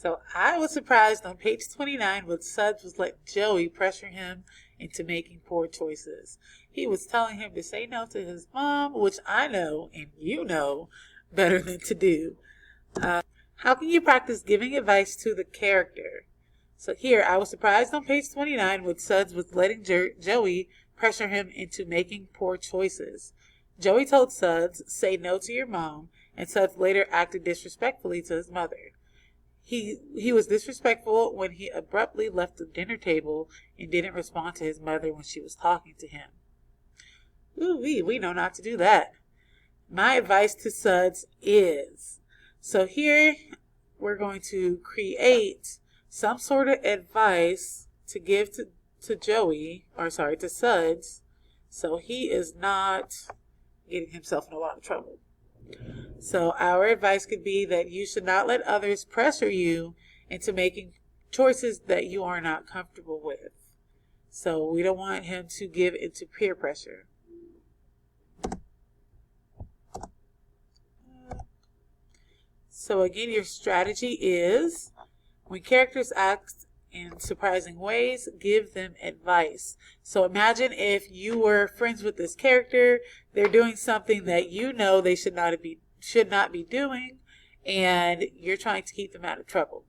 So I was surprised on page 29 when Suds was letting Joey pressure him into making poor choices. He was telling him to say no to his mom, which I know and you know better than to do. How can you practice giving advice to the character? So here, I was surprised on page 29 when Suds was letting Joey pressure him into making poor choices. Joey told Suds, say no to your mom, and Suds later acted disrespectfully to his mother. He was disrespectful when he abruptly left the dinner table and didn't respond to his mother when she was talking to him. Ooh-wee, we know not to do that. My advice to Suds is, so here we're going to create some sort of advice to give to Joey, or sorry, to Suds, so he is not getting himself in a lot of trouble. So our advice could be that you should not let others pressure you into making choices that you are not comfortable with. So we don't want him to give into peer pressure. So again, your strategy is when characters act in surprising ways, give them advice. So imagine if you were friends with this character, they're doing something that you know they should not be doing, and you're trying to keep them out of trouble.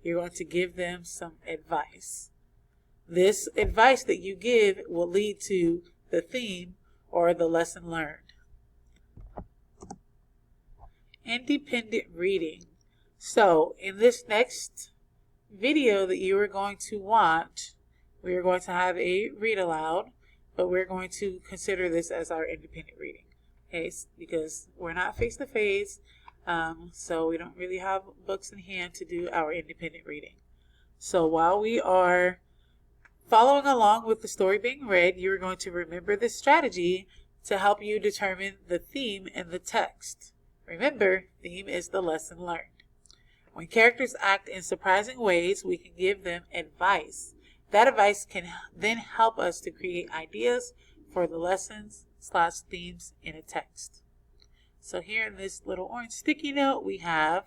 You're going to give them some advice. This advice that you give will lead to the theme or the lesson learned. Independent reading. So in this next video that you are going to watch, we are going to have a read aloud, but we're going to consider this as our independent reading. Okay, because we're not face to face, so we don't really have books in hand to do our independent reading. So while we are following along with the story being read, you're going to remember this strategy to help you determine the theme in the text. Remember, theme is the lesson learned. When characters act in surprising ways, we can give them advice. That advice can then help us to create ideas for the lessons/themes in a text. So here in this little orange sticky note, we have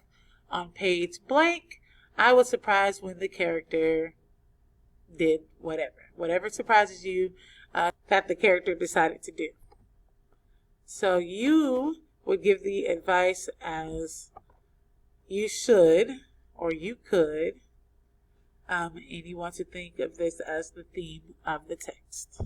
on page blank, I was surprised when the character did whatever surprises you that the character decided to do. So you would give the advice as you should or you could, and you want to think of this as the theme of the text.